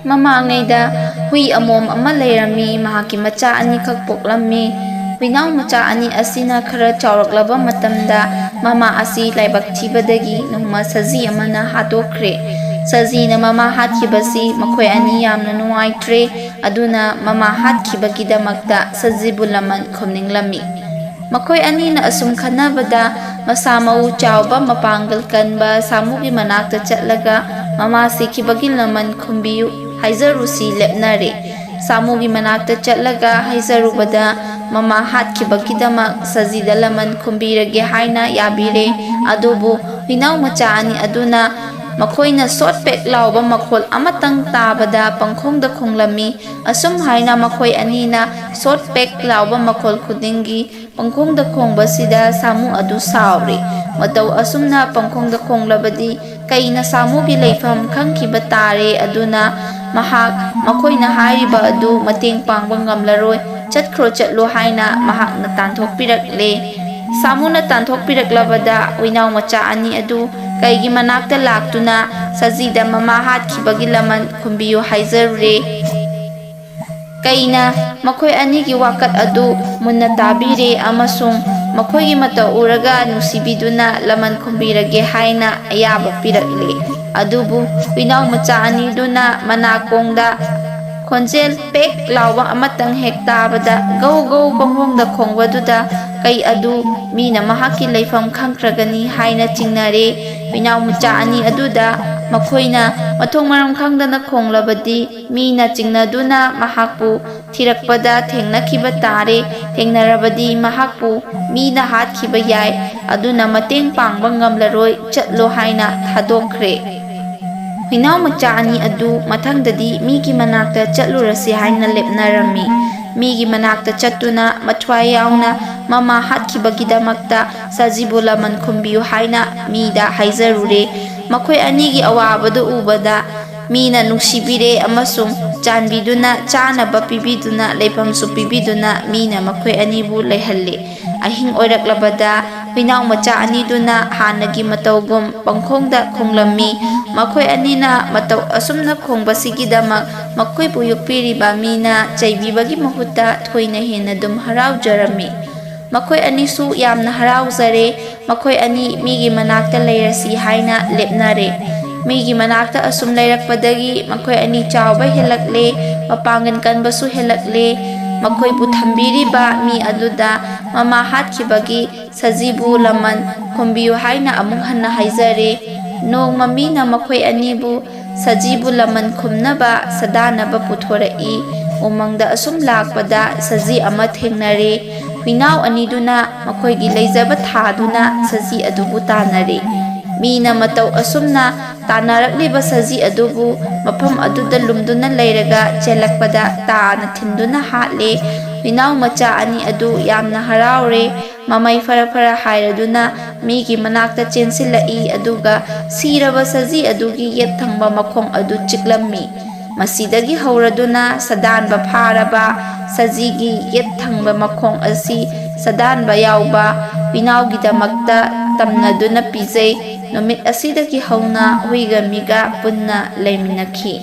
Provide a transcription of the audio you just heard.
ꯃꯃꯥꯡꯉꯩꯗ ꯍꯨꯏ ꯑꯃꯣꯝ ꯑꯃ ꯂꯩꯔꯝꯃꯤ, ꯃꯍꯥꯛꯀꯤ ꯃꯆꯥ ꯑꯅꯤꯈꯛ ꯄꯣꯛꯂꯝꯃꯤ꯫ ꯍꯨꯏꯅꯥꯎ ꯃꯆꯥ ꯑꯅꯤ ꯑꯁꯤꯅ ꯈꯔ ꯆꯥꯎꯔꯛꯂꯕ ꯃꯇꯝꯗ ꯃꯃꯥ ꯑꯁꯤ ꯂꯥꯏꯕꯛ ꯊꯤꯕꯗꯒꯤ ꯅꯣꯡꯃ ꯁꯖꯤ ꯑꯃꯅ ꯍꯥꯠꯇꯣꯛꯈ꯭ꯔꯦ꯫ ꯁꯖꯤꯅ ꯃꯃꯥ ꯍꯥꯠꯈꯤꯕꯁꯤ ꯃꯈꯣꯏ ꯑꯅꯤ ꯌꯥꯝꯅ ꯅꯨꯡꯉꯥꯏꯇ꯭ꯔꯦ, ꯑꯗꯨꯅ ꯃꯃꯥ ꯍꯥꯠꯈꯤꯕꯒꯤꯗꯃꯛꯇ ꯁꯖꯤꯕꯨ ꯂꯃꯟ ꯈꯨꯝꯅꯤꯡꯂꯝꯃꯤ꯫ ꯃꯈꯣꯏ ꯑꯅꯤꯅ ꯑꯁꯨꯝ ꯈꯟꯅꯕꯗ ꯃꯁꯥ ꯃꯎ ꯆꯥꯎꯕ ꯃꯄꯥꯡꯒꯜ ꯀꯟꯕ ꯁꯥꯃꯨꯒꯤ ꯃꯅꯥꯛꯇ ꯆꯠꯂꯒ ꯃꯃꯥ ꯁꯤꯈꯤꯕꯒꯤ ꯂꯃꯟ ꯈꯨꯝꯕꯤꯌꯨ ꯍꯥꯏꯖꯔꯨꯁꯤ ꯂꯦꯞꯅꯔꯦ꯫ ꯁꯥꯃꯨꯒꯤ ꯃꯅꯥꯛꯇ ꯆꯠꯂꯒ ꯍꯥꯏꯖꯔꯨꯕꯗ ꯃꯃꯥ ꯍꯥꯠꯈꯤꯕꯒꯤꯗꯃꯛ ꯁꯖꯤꯗ ꯂꯃꯟ ꯈꯨꯝꯕꯤꯔꯒꯦ ꯍꯥꯏꯅ ꯌꯥꯕꯤꯔꯦ꯫ ꯑꯗꯨꯕꯨ ꯍꯨꯏꯅꯥꯎ ꯃꯆꯥ ꯑꯅꯤ ꯑꯗꯨꯅ ꯃꯈꯣꯏꯅ ꯁꯣꯠ ꯄꯦꯛ ꯂꯥꯎꯕ ꯃꯈꯣꯜ ꯑꯃꯇꯪ ꯇꯥꯕꯗ ꯄꯪꯈꯣꯡꯗ ꯈꯣꯡꯂꯝꯃꯤ꯫ ꯑꯁꯨꯝ ꯍꯥꯏꯅ ꯃꯈꯣꯏ ꯑꯅꯤꯅ ꯁꯣꯠ ꯄꯦꯛ ꯂꯥꯎꯕ ꯃꯈꯣꯜ ꯈꯨꯗꯤꯡꯒꯤ ꯄꯪꯈꯣꯡꯗ ꯈꯣꯡꯕꯁꯤꯗ ꯁꯥꯃꯨ ꯑꯗꯨ ꯁꯥꯎꯔꯦ꯫ ꯃꯇꯧ ꯑꯁꯨꯝꯅ ꯄꯪꯈꯣꯡꯗ ꯈꯣꯡꯂꯕꯗꯤ ꯀꯩꯅ ꯁꯥꯃꯨꯒꯤ ꯂꯩꯐꯝ ꯈꯪꯈꯤꯕ ꯇꯥꯔꯦ, ꯑꯗꯨꯅ ꯃꯍꯥꯛ ꯃꯈꯣꯏꯅ ꯍꯥꯏꯔꯤꯕ ꯑꯗꯨ ꯃꯇꯦꯡ ꯄꯥꯡꯕ ꯉꯝꯂꯔꯣꯏ, ꯆꯠꯈ꯭ꯔꯣ ꯆꯠꯂꯣ ꯍꯥꯏꯅ ꯃꯍꯥꯛꯅ ꯇꯥꯟꯊꯣꯛꯄꯤꯔꯛꯂꯦ꯫ ꯁꯥꯃꯨꯅ ꯇꯥꯟꯊꯣꯛꯄꯤꯔꯛꯂꯕꯗ ꯍꯨꯏꯅꯥꯎ ꯃꯆꯥ ꯑꯅꯤ ꯑꯗꯨ ꯀꯩꯒꯤ ꯃꯅꯥꯛꯇ ꯂꯥꯛꯇꯨꯅ ꯁꯖꯤꯗ ꯃꯃꯥ ꯍꯥꯠꯈꯤꯕꯒꯤ ꯂꯃꯟ ꯈꯨꯝꯕꯤꯌꯨ ꯍꯥꯏꯖꯔꯨꯔꯦ꯫ ꯀꯩꯅ ꯃꯈꯣꯏ ꯑꯅꯤꯒꯤ ꯋꯥꯀꯠ ꯑꯗꯨ ꯃꯨꯟꯅ ꯇꯥꯕꯤꯔꯦ ꯑꯃꯁꯨꯡ ꯃꯈꯣꯏꯒꯤ ꯃꯇꯧ ꯎꯔꯒ ꯅꯨꯡꯁꯤꯕꯤꯗꯨꯅ ꯂꯃꯟ ꯈꯨꯝꯕꯤꯔꯒꯦ ꯍꯥꯏꯅ ꯑꯌꯥꯕ ꯄꯤꯔꯛꯂꯦ꯫ ꯑꯗꯨꯕꯨ ꯍꯨꯏꯅꯥꯎ ꯃꯆꯥ ꯑꯅꯤꯗꯨꯅ ꯃꯅꯥꯀꯣꯡꯗ ꯈꯣꯟꯖꯦꯜ ꯄꯦꯛ ꯂꯥꯎꯕ ꯑꯃꯇꯪ ꯍꯦꯛ ꯇꯥꯕꯗ ꯒꯧ ꯒꯧ ꯄꯪꯈꯣꯡꯗ ꯈꯣꯡꯕꯗꯨꯗ ꯀꯩ ꯑꯗꯨ ꯃꯤꯅ ꯃꯍꯥꯛꯀꯤ ꯂꯩꯐꯝ ꯈꯪꯈ꯭ꯔꯒꯅꯤ ꯍꯥꯏꯅ ꯆꯤꯡꯅꯔꯦ꯫ ꯍꯨꯏꯅꯥꯎ ꯃꯆꯥ ꯑꯅꯤ ꯑꯗꯨꯗ ꯃꯈꯣꯏꯅ ꯃꯊꯣꯡ ꯃꯔꯝ ꯈꯪꯗꯅ ꯈꯣꯡꯂꯕꯗꯤ ꯃꯤꯅ ꯆꯤꯡꯅꯗꯨꯅ ꯃꯍꯥꯛꯄꯨ ꯊꯤꯔꯛꯄꯗ ꯊꯦꯡꯅꯈꯤꯕ ꯇꯥꯔꯦ꯫ ꯊꯦꯡꯅꯔꯕꯗꯤ ꯃꯍꯥꯛꯄꯨ ꯃꯤꯅ ꯍꯥꯠꯈꯤꯕ ꯌꯥꯏ, ꯑꯗꯨꯅ ꯃꯇꯦꯡ ꯄꯥꯡꯕ ꯉꯝꯂꯔꯣꯏ, ꯆꯠꯂꯣ ꯍꯥꯏꯅ ꯊꯥꯗꯣꯛꯈ꯭ꯔꯦ꯫ ꯍꯨꯏꯅꯥꯎ ꯃꯆꯥ ꯑꯅꯤ ꯑꯗꯨ ꯃꯊꯪꯗꯗꯤ ꯃꯤꯒꯤ ꯃꯅꯥꯛꯇ ꯆꯠꯂꯨꯔꯁꯤ ꯍꯥꯏꯅ ꯂꯦꯞꯅꯔꯝꯃꯤ꯫ ꯃꯤꯒꯤ ꯃꯅꯥꯛꯇ ꯆꯠꯇꯨꯅ ꯃꯊ꯭ꯋꯥꯏ ꯌꯥꯎꯅ ꯃꯃꯥ ꯍꯥꯠꯈꯤꯕꯒꯤꯗꯃꯛꯇ ꯁꯖꯤꯕꯨ ꯂꯃꯟ ꯈꯨꯝꯕꯤꯌꯨ ꯍꯥꯏꯅ ꯃꯤꯗ ꯍꯥꯏꯖꯔꯨꯔꯦ꯫ ꯃꯈꯣꯏ ꯑꯅꯤꯒꯤ ꯑꯋꯥꯕꯗꯨ ꯎꯕꯗ ꯃꯤꯅ ꯅꯨꯡꯁꯤꯕꯤꯔꯦ ꯑꯃꯁꯨꯡ ꯆꯥꯟꯕꯤꯗꯨꯅ ꯆꯥꯅꯕ ꯄꯤꯕꯤꯗꯨꯅ ꯂꯩꯐꯝꯁꯨ ꯄꯤꯕꯤꯗꯨꯅ ꯃꯤꯅ ꯃꯈꯣꯏ ꯑꯅꯤꯕꯨ ꯂꯩꯍꯜꯂꯦ꯫ ꯑꯍꯤꯡ ꯑꯣꯏꯔꯛꯂꯕꯗ ꯍꯨꯏꯅꯥꯎ ꯃꯆꯥ ꯑꯅꯤꯗꯨꯅ ꯍꯥꯟꯅꯒꯤ ꯃꯇꯧꯒꯨꯝ ꯄꯪꯈꯣꯡꯗ ꯈꯣꯡꯂꯝꯃꯤ꯫ ꯃꯈꯣꯏ ꯑꯅꯤꯅ ꯃꯇꯧ ꯑꯁꯨꯝꯅ ꯈꯣꯡꯕꯁꯤꯒꯤꯗꯃꯛ ꯃꯈꯣꯏꯕꯨ ꯌꯣꯛꯄꯤꯔꯤꯕ ꯃꯤꯅ ꯆꯩꯕꯤꯕꯒꯤ ꯃꯍꯨꯠꯇ ꯊꯣꯏꯅ ꯍꯦꯟꯅ ꯗꯨꯝ ꯍꯔꯥꯎꯖꯔꯝꯃꯤ꯫ ꯃꯈꯣꯏ ꯑꯅꯤꯁꯨ ꯌꯥꯝꯅ ꯍꯔꯥꯎꯖꯔꯦ꯫ ꯃꯈꯣꯏ ꯑꯅꯤ ꯃꯤꯒꯤ ꯃꯅꯥꯛꯇ ꯂꯩꯔꯁꯤ ꯍꯥꯏꯅ ꯂꯦꯞꯅꯔꯦ꯫ ꯃꯤꯒꯤ ꯃꯅꯥꯛꯇ ꯑꯁꯨꯝ ꯂꯩꯔꯛꯄꯗꯒꯤ ꯃꯈꯣꯏ ꯑꯅꯤ ꯆꯥꯎꯕ ꯍꯦꯜꯂꯛꯂꯦ, ꯃꯄꯥꯡꯒꯜ ꯀꯟꯕꯁꯨ ꯍꯦꯜꯂꯛꯂꯦ꯫ ꯃꯈꯣꯏꯕꯨ ꯊꯝꯕꯤꯔꯤꯕ ꯃꯤ ꯑꯗꯨꯗ ꯃꯃꯥ ꯍꯥꯠꯈꯤꯕꯒꯤ ꯁꯖꯤꯕꯨ ꯂꯃꯟ ꯈꯨꯝꯕꯤꯌꯨ ꯍꯥꯏꯅ ꯑꯃꯨꯛ ꯍꯟꯅ ꯍꯥꯏꯖꯔꯦ꯫ ꯅꯣꯡꯃ ꯃꯤꯅ ꯃꯈꯣꯏ ꯑꯅꯤꯕꯨ ꯁꯖꯤꯕꯨ ꯂꯃꯟ ꯈꯨꯝꯅꯕ ꯁꯥꯗꯥꯅꯕ ꯄꯨꯊꯣꯔꯛꯏ꯫ ꯎꯃꯪꯗ ꯑꯁꯨꯝ ꯂꯥꯛꯄꯗ ꯁꯖꯤ ꯑꯃ ꯊꯦꯡꯅꯔꯦ꯫ ꯍꯨꯏꯅꯥꯎ ꯑꯅꯤꯗꯨꯅ ꯃꯈꯣꯏꯒꯤ ꯂꯩꯖꯕ ꯊꯥꯗꯨꯅ ꯁꯖꯤ ꯑꯗꯨꯕꯨ ꯇꯥꯟꯅꯔꯦ꯫ ꯃꯤꯅ ꯃꯇꯧ ꯑꯁꯨꯝꯅ ꯇꯥꯟꯅꯔꯛꯂꯤꯕ ꯁꯖꯤ ꯑꯗꯨꯕꯨ ꯃꯐꯝ ꯑꯗꯨꯗ ꯂꯨꯝꯗꯨꯅ ꯂꯩꯔꯒ ꯆꯦꯜꯂꯛꯄꯗ ꯇꯥꯅ ꯊꯤꯟꯗꯨꯅ ꯍꯥꯠꯂꯦ꯫ ꯍꯨꯏꯅꯥꯎ ꯃꯆꯥ ꯑꯅꯤ ꯑꯗꯨ ꯌꯥꯝꯅ ꯍꯔꯥꯎꯔꯦ꯫ ꯃꯃꯩ ꯐꯔ ꯐꯔ ꯍꯥꯏꯔꯗꯨꯅ ꯃꯤꯒꯤ ꯃꯅꯥꯛꯇ ꯆꯦꯟꯁꯤꯜꯂꯛꯏ, ꯑꯗꯨꯒ ꯁꯤꯔꯕ ꯁꯖꯤ ꯑꯗꯨꯒꯤ ꯌꯦꯠ ꯊꯪꯕ ꯃꯈꯣꯡ ꯑꯗꯨ ꯆꯤꯛꯂꯝꯃꯤ꯫ ꯃꯁꯤꯗꯒꯤ ꯍꯧꯔꯗꯨꯅ ꯁꯥꯗꯥꯟꯕ ꯐꯥꯔꯕ ꯁꯖꯤꯒꯤ ꯌꯦꯠ ꯊꯪꯕ ꯃꯈꯣꯡ ꯑꯁꯤ ꯁꯥꯗꯥꯟꯕ ꯌꯥꯎꯕ ꯍꯨꯏꯅꯥꯎꯒꯤꯗꯃꯛꯇ ꯇꯝꯅꯗꯨꯅ ꯄꯤꯖꯩ꯫ ꯅꯨꯃꯤꯠ ꯑꯁꯤꯗꯒꯤ ꯍꯧꯅ ꯍꯨꯏꯒ ꯃꯤꯒ ꯄꯨꯟꯅ ꯂꯩꯃꯤꯟꯅꯈꯤ꯫